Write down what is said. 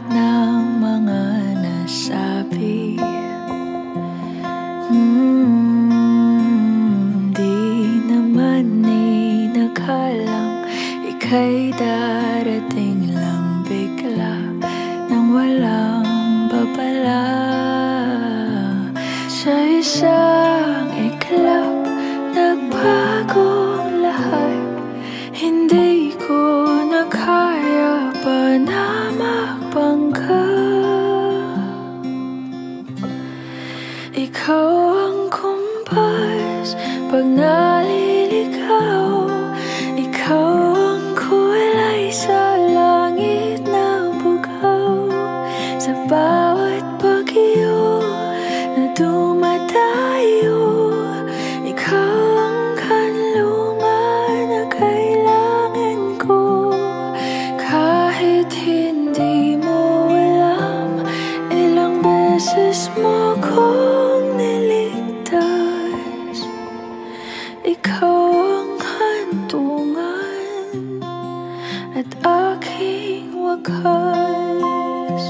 lahat ng mga nasabi. Di naman inakalang ika'y darating lang bigla nang walang babala. Sa isang iglap, nagbagong lahat. Hindi ko na kaya pa na magpangga. Ikaw ang kumpas pag naliligaw. Ikaw ang kulay sa langit na bugaw. Sa bawat bagyo na dumadayo, ikaw ang kanlungan na kailangan ko. Kahit hindi mo alam, ilang beses mo kong niligtas. Ikaw ang hantungan at aking wakas.